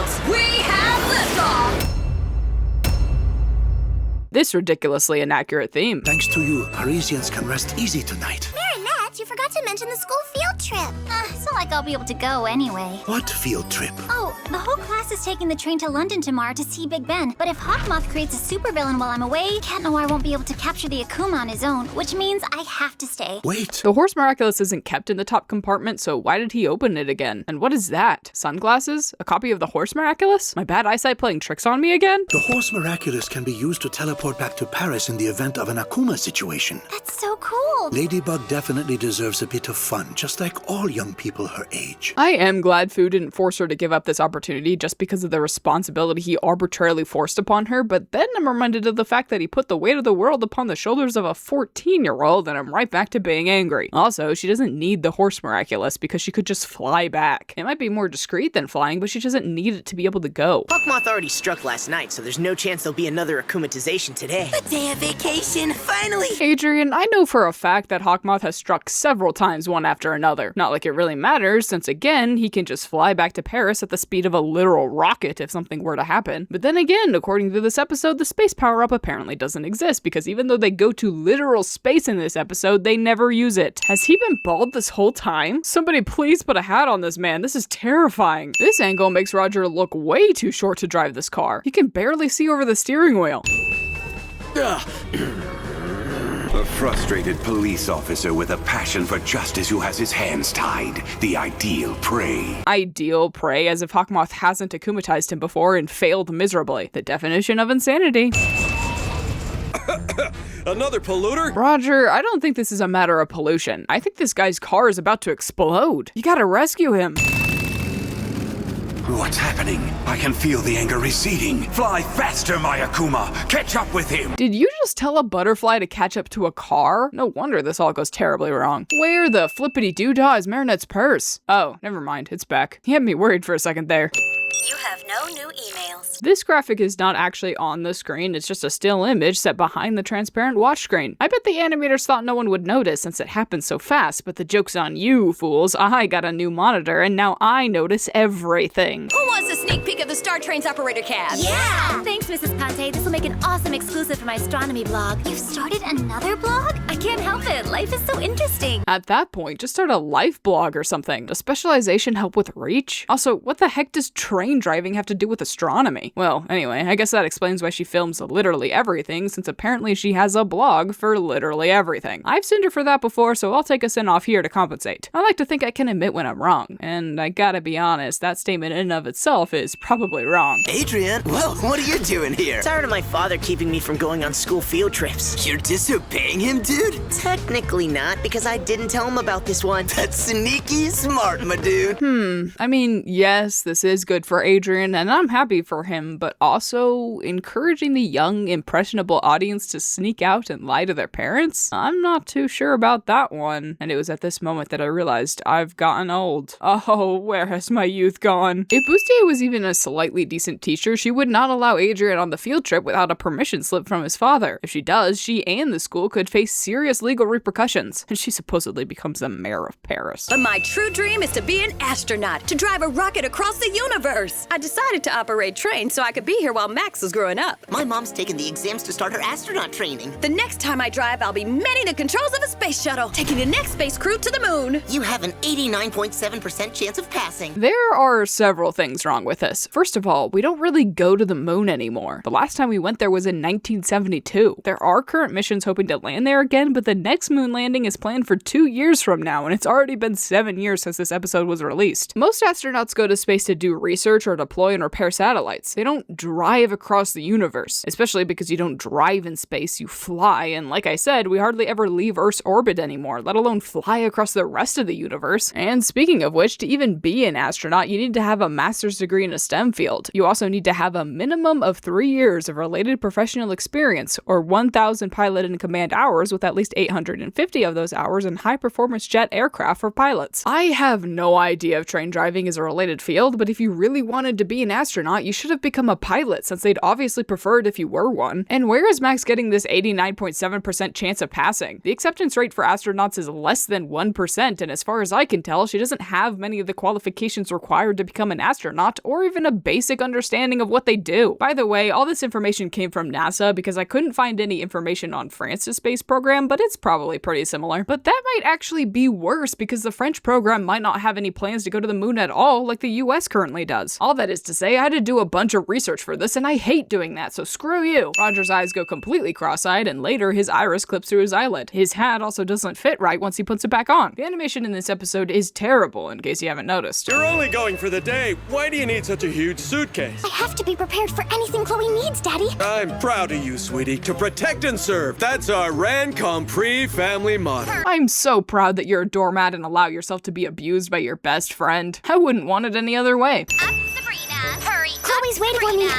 astronauts, we have liftoff! This ridiculously inaccurate theme. Thanks to you, Parisians can rest easy tonight. Marinette, you forgot to mention the school field trip. It's not like I'll be able to go anyway. What field trip? Oh, the whole class is taking the train to London tomorrow to see Big Ben. But if Hawkmoth creates a supervillain while I'm away, Cat Noir won't be able to capture the Akuma on his own, which means I have to stay. Wait. The horse Miraculous isn't kept in the top compartment, so why did he open it again? And what is that? Sunglasses? A copy of the horse Miraculous? My bad eyesight playing tricks on me again? The horse Miraculous can be used to teleport back to Paris in the event of an Akuma situation. That's so cool. Ladybug definitely deserves a bit of fun, just like all young people her age. I am glad Fu didn't force her to give up this opportunity just because of the responsibility he arbitrarily forced upon her, but then I'm reminded of the fact that he put the weight of the world upon the shoulders of a 14-year-old, and I'm right back to being angry. Also, she doesn't need the horse Miraculous because she could just fly back. It might be more discreet than flying, but she doesn't need it to be able to go. Hawkmoth already struck last night, so there's no chance there'll be another akumatization today. A day of vacation, finally! Adrian, I know for a fact that Hawkmoth has struck several times one after another. Not like it really matters, since again, he can just fly back to Paris at the speed of a literal rocket if something were to happen. But then again, according to this episode, the space power-up apparently doesn't exist, because even though they go to literal space in this episode, they never use it. Has he been bald this whole time? Somebody please put a hat on this man, this is terrifying. This angle makes Roger look way too short to drive this car. He can barely see over the steering wheel. A frustrated police officer with a passion for justice who has his hands tied. The ideal prey. Ideal prey, as if Hawkmoth hasn't akumatized him before and failed miserably. The definition of insanity. Another polluter? Roger, I don't think this is a matter of pollution. I think this guy's car is about to explode. You gotta rescue him. What's happening? I can feel the anger receding. Fly faster, my Akuma! Catch up with him! Did you just tell a butterfly to catch up to a car? No wonder this all goes terribly wrong. Where the flippity-doo-dah is Marinette's purse? Oh, never mind, it's back. He had me worried for a second there. You have no new emails. This graphic is not actually on the screen, it's just a still image set behind the transparent watch screen. I bet the animators thought no one would notice since it happened so fast, but the joke's on you, fools. I got a new monitor and now I notice everything. Who wants a sneak peek of the Startrain's operator cab? Yeah! Thanks, Mrs. Conte. This will make an awesome exclusive for my astronomy blog. You've started another blog? I can't help it. Life is so interesting. At that point, just start a life blog or something. Does specialization help with reach? Also, what the heck does train driving have to do with astronomy? Well, anyway, I guess that explains why she films literally everything, since apparently she has a blog for literally everything. I've seen her for that before, so I'll take a sin off here to compensate. I like to think I can admit when I'm wrong, and I gotta be honest, that statement in and of itself is probably wrong. Adrian, well, what are you doing here? Tired of my father keeping me from going on school field trips. You're disobeying him, dude? Technically not, because I didn't tell him about this one. That's sneaky smart, my dude. I mean, yes, this is good for Adrian, and I'm happy for him, but also encouraging the young, impressionable audience to sneak out and lie to their parents? I'm not too sure about that one. And it was at this moment that I realized I've gotten old. Oh, where has my youth gone? If Bustier was even a slightly decent teacher, she would not allow Adrian on the field trip without a permission slip from his father. If she does, she and the school could face serious legal repercussions, and she supposedly becomes the mayor of Paris. But my true dream is to be an astronaut, to drive a rocket across the universe. I decided to operate trains so I could be here while Max was growing up. My mom's taking the exams to start her astronaut training. The next time I drive, I'll be manning the controls of a space shuttle, taking the next space crew to the moon. You have an 89.7% chance of passing. There are several things wrong with this. First of all, we don't really go to the moon anymore. The last time we went there was in 1972. There are current missions hoping to land there again, but the next moon landing is planned for 2 years from now, and it's already been 7 years since this episode was released. Most astronauts go to space to do research or deploy and repair satellites. They don't drive across the universe, especially because you don't drive in space, you fly, and like I said, we hardly ever leave Earth's orbit anymore, let alone fly across the rest of the universe. And speaking of which, to even be an astronaut, you need to have a master's degree in a STEM field. You also need to have a minimum of 3 years of related professional experience, or 1,000 pilot and command hours, with at least 850 of those hours in high-performance jet aircraft for pilots. I have no idea if train driving is a related field, but if you really wanted to be an astronaut, you should have become a pilot, since they'd obviously prefer it if you were one. And where is Max getting this 89.7% chance of passing? The acceptance rate for astronauts is less than 1%, and as far as I can tell, she doesn't have many of the qualifications required to become an astronaut, or even even a basic understanding of what they do. By the way, all this information came from NASA because I couldn't find any information on France's space program, but it's probably pretty similar. But that might actually be worse because the French program might not have any plans to go to the moon at all like the US currently does. All that is to say, I had to do a bunch of research for this and I hate doing that, so screw you. Roger's eyes go completely cross-eyed and later his iris clips through his eyelid. His hat also doesn't fit right once he puts it back on. The animation in this episode is terrible in case you haven't noticed. You're only going for the day. Why do you need such a huge suitcase? I have to be prepared for anything Chloe needs, Daddy. I'm proud of you, sweetie. To protect and serve. That's our Rancompris family motto. I'm so proud that you're a doormat and allow yourself to be abused by your best friend. I wouldn't want it any other way. Sabrina, hurry. Chloe's waiting for me.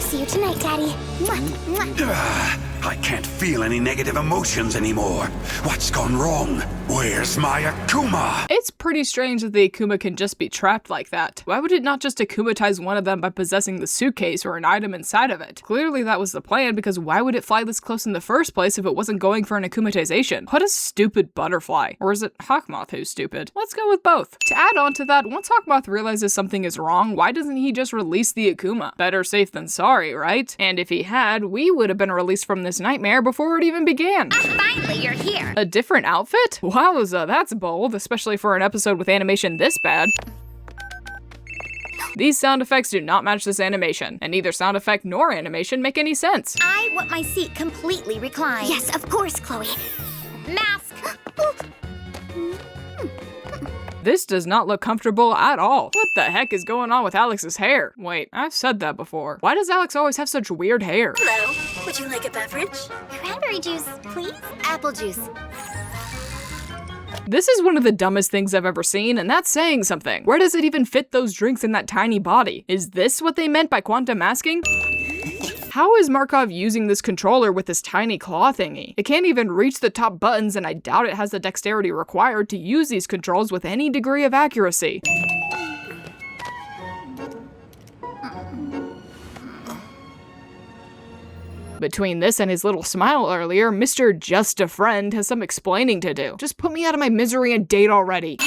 See you tonight, Daddy. Mwah, mwah. I can't feel any negative emotions anymore. What's gone wrong? Where's my Akuma? It's pretty strange that the Akuma can just be trapped like that. Why would it not just akumatize one of them by possessing the suitcase or an item inside of it? Clearly that was the plan, because why would it fly this close in the first place if it wasn't going for an akumatization? What a stupid butterfly. Or is it Hawkmoth who's stupid? Let's go with both. To add on to that, once Hawkmoth realizes something is wrong, why doesn't he just release the Akuma? Better safe than sorry, right? And if he had, we would have been released from this nightmare before it even began. Finally, you're here. A different outfit? Wowza, that's bold, especially for an episode with animation this bad. These sound effects do not match this animation, and neither sound effect nor animation make any sense. I want my seat completely reclined. Yes, of course, Chloe. Mask. This does not look comfortable at all. What the heck is going on with Alex's hair? Wait, I've said that before. Why does Alex always have such weird hair? Hello. Would you like a beverage? Cranberry juice, please. Apple juice. This is one of the dumbest things I've ever seen, and that's saying something. Where does it even fit those drinks in that tiny body? Is this what they meant by quantum masking? How is Markov using this controller with this tiny claw thingy? It can't even reach the top buttons, and I doubt it has the dexterity required to use these controls with any degree of accuracy. Between this and his little smile earlier, Mr. Just a Friend has some explaining to do. Just put me out of my misery and date already.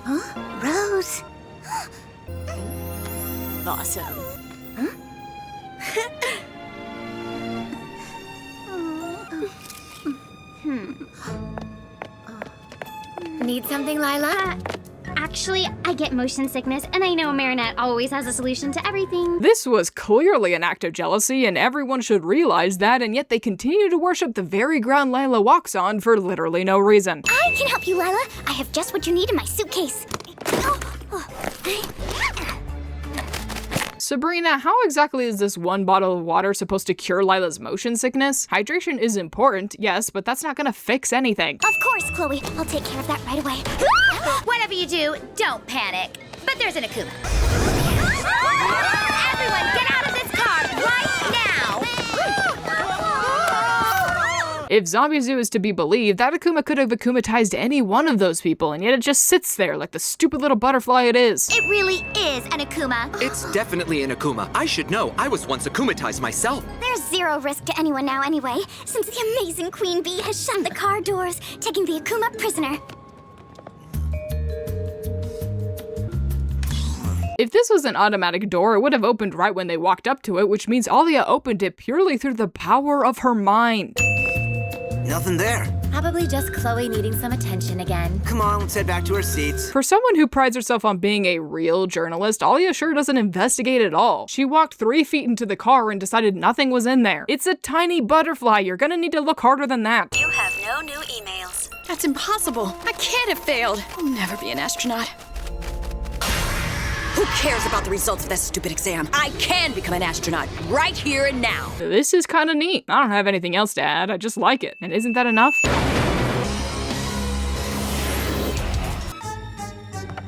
Huh? Rose. Awesome. Need something, Lila? Actually, I get motion sickness, and I know Marinette always has a solution to everything. This was clearly an act of jealousy, and everyone should realize that, and yet they continue to worship the very ground Lila walks on for literally no reason. I can help you, Lila. I have just what you need in my suitcase. Sabrina, how exactly is this one bottle of water supposed to cure Lila's motion sickness? Hydration is important, yes, but that's not gonna fix anything. Of course, Chloe. I'll take care of that right away. Whatever you do, don't panic. But there's an Akuma. Everyone, get out of this car right now! If Zombie Zoo is to be believed, that Akuma could have akumatized any one of those people, and yet it just sits there like the stupid little butterfly it is. It really is an Akuma. It's definitely an Akuma. I should know. I was once akumatized myself. There's zero risk to anyone now anyway, since the amazing Queen Bee has shut the car doors, taking the Akuma prisoner. If this was an automatic door, it would have opened right when they walked up to it, which means Alia opened it purely through the power of her mind. Nothing there. Probably just Chloe needing some attention again. Come on, let's head back to our seats. For someone who prides herself on being a real journalist, Alia sure doesn't investigate at all. She walked 3 feet into the car and decided nothing was in there. It's a tiny butterfly. You're gonna need to look harder than that. You have no new emails. That's impossible. I can't have failed. I'll never be an astronaut. Who cares about the results of that stupid exam? I can become an astronaut right here and now. This is kinda neat. I don't have anything else to add. I just like it. And isn't that enough?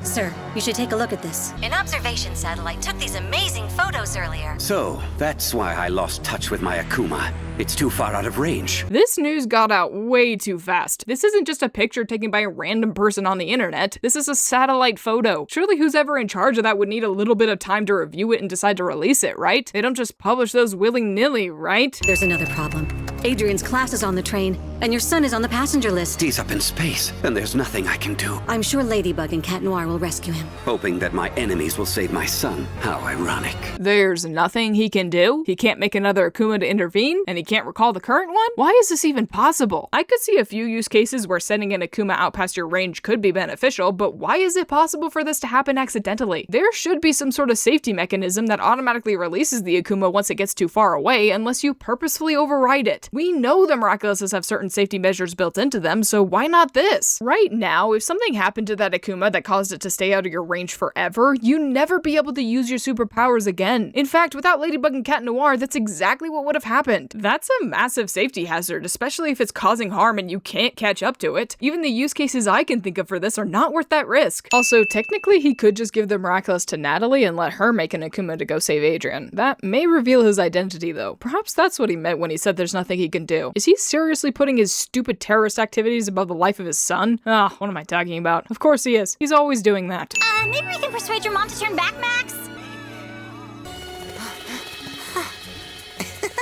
Sir, you should take a look at this. An observation satellite took these amazing photos earlier. So, that's why I lost touch with my Akuma. It's too far out of range. This news got out way too fast. This isn't just a picture taken by a random person on the internet. This is a satellite photo. Surely who's ever in charge of that would need a little bit of time to review it and decide to release it, right? They don't just publish those willy-nilly, right? There's another problem. Adrian's class is on the train, and your son is on the passenger list. He's up in space, and there's nothing I can do. I'm sure Ladybug and Cat Noir will rescue him. Hoping that my enemies will save my son. How ironic. There's nothing he can do? He can't make another Akuma to intervene? And he can't recall the current one? Why is this even possible? I could see a few use cases where sending an Akuma out past your range could be beneficial, but why is it possible for this to happen accidentally? There should be some sort of safety mechanism that automatically releases the Akuma once it gets too far away, unless you purposefully override it. We know the Miraculouses have certain safety measures built into them, so why not this? Right now, if something happened to that Akuma that caused it to stay out of your range forever, you'd never be able to use your superpowers again. In fact, without Ladybug and Cat Noir, that's exactly what would have happened. That's a massive safety hazard, especially if it's causing harm and you can't catch up to it. Even the use cases I can think of for this are not worth that risk. Also, technically, he could just give the Miraculous to Natalie and let her make an Akuma to go save Adrian. That may reveal his identity, though. Perhaps that's what he meant when he said there's nothing he can do. Is he seriously putting his stupid terrorist activities above the life of his son? Ah, what am I talking about? Of course he is. He's always doing that. Maybe we can persuade your mom to turn back, Max?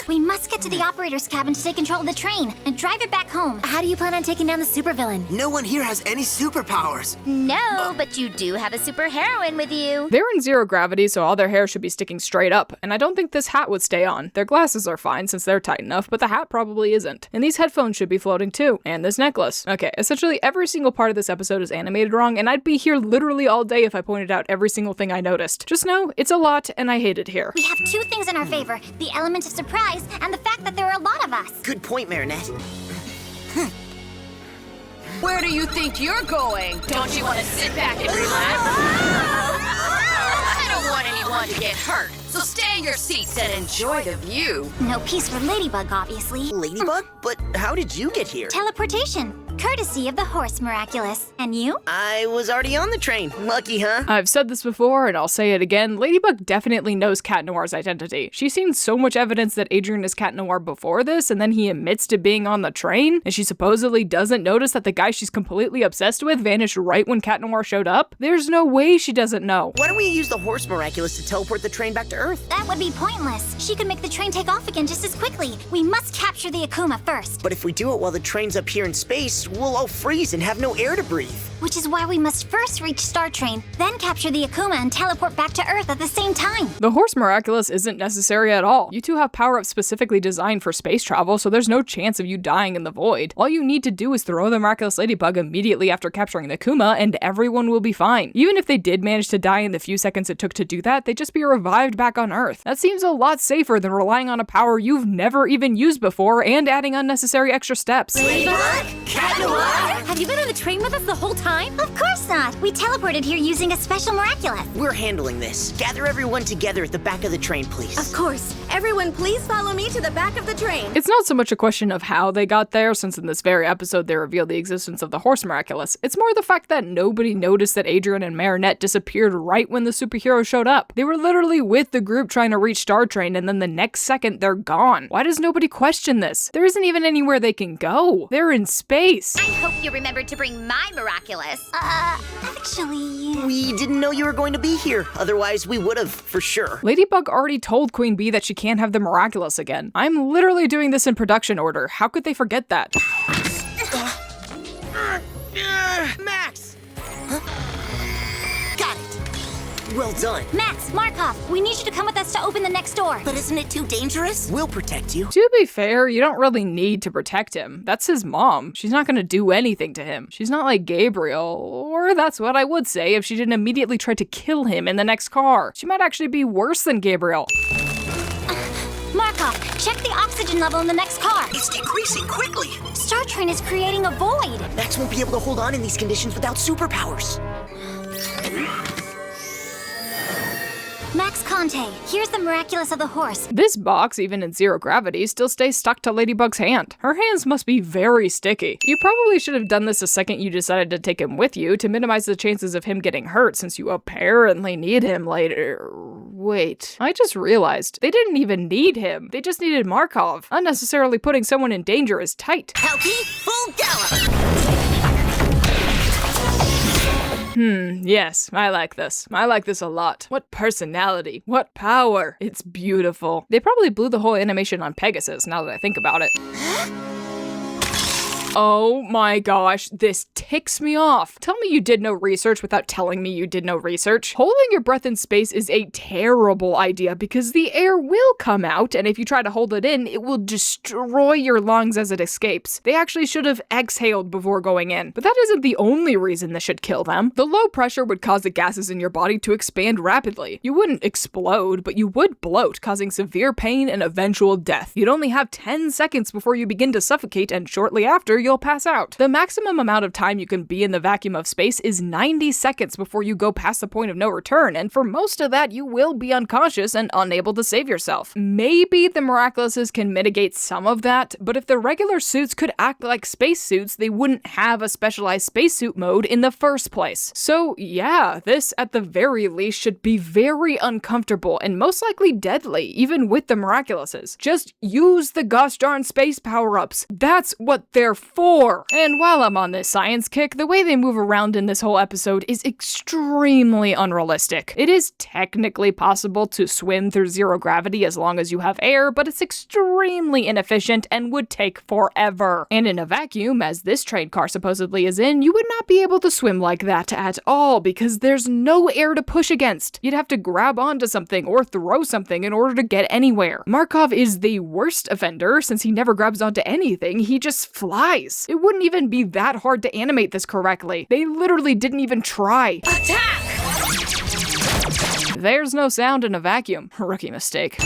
We must get to the operator's cabin to take control of the train and drive it back home. How do you plan on taking down the supervillain? No one here has any superpowers. No, but you do have a superheroine with you. They're in zero gravity, so all their hair should be sticking straight up, and I don't think this hat would stay on. Their glasses are fine since they're tight enough, but the hat probably isn't. And these headphones should be floating too, and this necklace. Okay, essentially every single part of this episode is animated wrong, and I'd be here literally all day if I pointed out every single thing I noticed. Just know, it's a lot, and I hate it here. We have two things in our favor, the element of surprise and the fact that there are a lot of us. Good point, Marinette. Where do you think you're going? Don't you want to sit back and relax? I don't want anyone to get hurt, so stay in your seats and enjoy the view. No peace for Ladybug, obviously. Ladybug? But how did you get here? Teleportation. Courtesy of the horse Miraculous. And you? I was already on the train. Lucky, huh? I've said this before, and I'll say it again. Ladybug definitely knows Cat Noir's identity. She's seen so much evidence that Adrian is Cat Noir before this, and then he admits to being on the train, and she supposedly doesn't notice that the guy she's completely obsessed with vanished right when Cat Noir showed up. There's no way she doesn't know. Why don't we use the horse Miraculous to teleport the train back to Earth? That would be pointless. She could make the train take off again just as quickly. We must capture the Akuma first. But if we do it while the train's up here in space, we'll all freeze and have no air to breathe. Which is why we must first reach Startrain, then capture the Akuma and teleport back to Earth at the same time. The horse Miraculous isn't necessary at all. You two have power-ups specifically designed for space travel, so there's no chance of you dying in the void. All you need to do is throw the Miraculous Ladybug immediately after capturing the Akuma, and everyone will be fine. Even if they did manage to die in the few seconds it took to do that, they'd just be revived back on Earth. That seems a lot safer than relying on a power you've never even used before and adding unnecessary extra steps. Ladybug? Cat Noir? Have you been on the train with us the whole time? Of course not. We teleported here using a special Miraculous. We're handling this. Gather everyone together at the back of the train, please. Of course. Everyone, please follow me to the back of the train. It's not so much a question of how they got there, since in this very episode they reveal the existence of the horse Miraculous. It's more the fact that nobody noticed that Adrian and Marinette disappeared right when the superhero showed up. They were literally with the group trying to reach Startrain, and then the next second they're gone. Why does nobody question this? There isn't even anywhere they can go. They're in space. I hope you remembered to bring my Miraculous. Actually... We didn't know you were going to be here. Otherwise, we would have, for sure. Ladybug already told Queen Bee that she can't have the Miraculous again. I'm literally doing this in production order. How could they forget that? Max! Huh? Got it. Well done. Max, Markov, we need you to come with us to open the next door. But isn't it too dangerous? We'll protect you. To be fair, you don't really need to protect him. That's his mom. She's not gonna do anything to him. She's not like Gabriel, or that's what I would say if she didn't immediately try to kill him in the next car. She might actually be worse than Gabriel. Markov, check the oxygen level in the next car. It's decreasing quickly. Startrain is creating a void. Max won't be able to hold on in these conditions without superpowers. Max Conte, here's the Miraculous of the horse. This box, even in zero gravity, still stays stuck to Ladybug's hand. Her hands must be very sticky. You probably should have done this the second you decided to take him with you to minimize the chances of him getting hurt, since you apparently need him later. Wait, I just realized they didn't even need him. They just needed Markov. Unnecessarily putting someone in danger is tight. Palki, full gallop! Yes, I like this. I like this a lot. What personality. What power. It's beautiful. They probably blew the whole animation on Pegasus, now that I think about it. Oh my gosh, this ticks me off. Tell me you did no research without telling me you did no research. Holding your breath in space is a terrible idea because the air will come out, and if you try to hold it in, it will destroy your lungs as it escapes. They actually should have exhaled before going in. But that isn't the only reason this should kill them. The low pressure would cause the gases in your body to expand rapidly. You wouldn't explode, but you would bloat, causing severe pain and eventual death. You'd only have 10 seconds before you begin to suffocate, and shortly after, you'll pass out. The maximum amount of time you can be in the vacuum of space is 90 seconds before you go past the point of no return, and for most of that, you will be unconscious and unable to save yourself. Maybe the Miraculouses can mitigate some of that, but if the regular suits could act like spacesuits, they wouldn't have a specialized spacesuit mode in the first place. So yeah, this at the very least should be very uncomfortable and most likely deadly, even with the Miraculouses. Just use the gosh darn space power-ups. That's what they're for. And while I'm on this science kick, the way they move around in this whole episode is extremely unrealistic. It is technically possible to swim through zero gravity as long as you have air, but it's extremely inefficient and would take forever. And in a vacuum, as this train car supposedly is in, you would not be able to swim like that at all because there's no air to push against. You'd have to grab onto something or throw something in order to get anywhere. Markov is the worst offender since he never grabs onto anything, he just flies. It wouldn't even be that hard to animate this correctly. They literally didn't even try. Attack! There's no sound in a vacuum. Rookie mistake.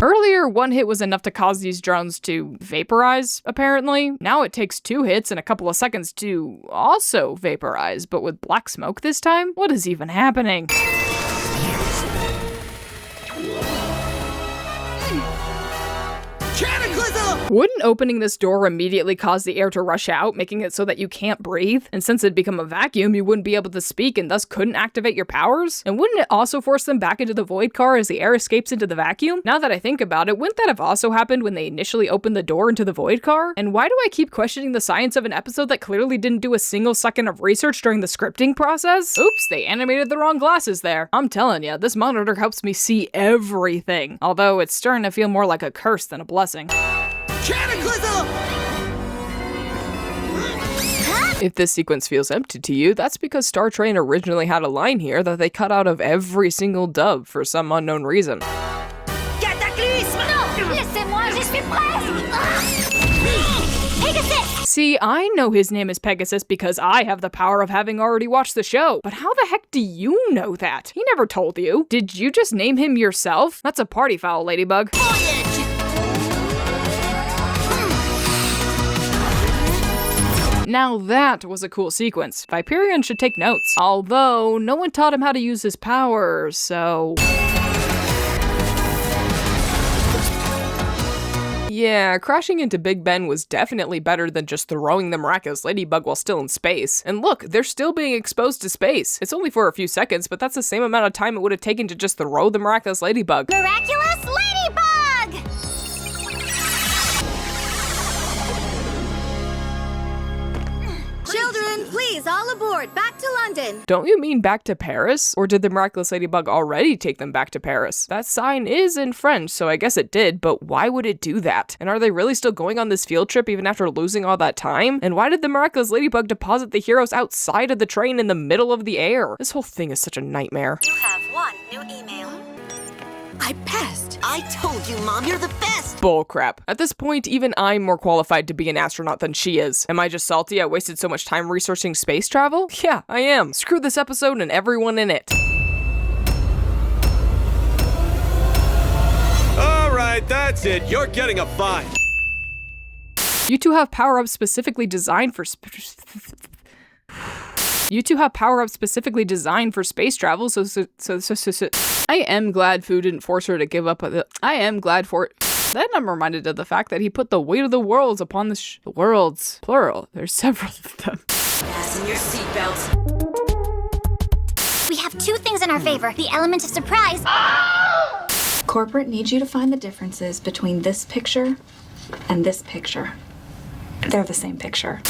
Earlier, one hit was enough to cause these drones to vaporize, apparently. Now it takes 2 hits and a couple of seconds to also vaporize, but with black smoke this time? What is even happening? Wouldn't opening this door immediately cause the air to rush out, making it so that you can't breathe? And since it'd become a vacuum, you wouldn't be able to speak and thus couldn't activate your powers? And wouldn't it also force them back into the void car as the air escapes into the vacuum? Now that I think about it, wouldn't that have also happened when they initially opened the door into the void car? And why do I keep questioning the science of an episode that clearly didn't do a single second of research during the scripting process? Oops, they animated the wrong glasses there. I'm telling ya, this monitor helps me see everything. Although it's starting to feel more like a curse than a blessing. Cataclysm! If this sequence feels empty to you, that's because Startrain originally had a line here that they cut out of every single dub for some unknown reason. Cataclysme! No! Laissez-moi, je suis prête! Pegasus! See, I know his name is Pegasus because I have the power of having already watched the show, but how the heck do you know that? He never told you. Did you just name him yourself? That's a party foul, Ladybug. Now that was a cool sequence. Viperion should take notes. Although, no one taught him how to use his powers, so... Yeah, crashing into Big Ben was definitely better than just throwing the Miraculous Ladybug while still in space. And look, they're still being exposed to space. It's only for a few seconds, but that's the same amount of time it would have taken to just throw the Miraculous Ladybug. Miraculous Ladybug! Children, please, all aboard. Back to London. Don't you mean back to Paris? Or did the Miraculous Ladybug already take them back to Paris? That sign is in French, so I guess it did, but why would it do that? And are they really still going on this field trip even after losing all that time? And why did the Miraculous Ladybug deposit the heroes outside of the train in the middle of the air? This whole thing is such a nightmare. You have 1 new email. I passed. I told you, Mom, you're the best. Bullcrap. At this point, even I'm more qualified to be an astronaut than she is. Am I just salty I wasted so much time researching space travel? Yeah, I am. Screw this episode and everyone in it. All right, that's it. You're getting a 5. You two have power-ups specifically designed for You two have power-ups specifically designed for space travel, so I am glad Fu didn't force her to give up. Then I'm reminded of the fact that he put the weight of the worlds upon the worlds, plural. There's several of them. Fasten your seatbelts. We have 2 things in our favor. The element of surprise. Corporate needs you to find the differences between this picture and this picture. They're the same picture.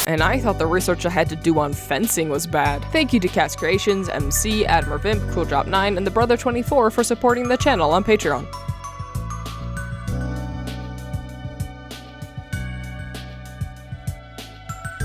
And I thought the research I had to do on fencing was bad. Thank you to KassKreations, MC, Adamervinp, CoolDrop9, and the Brother24 for supporting the channel on Patreon.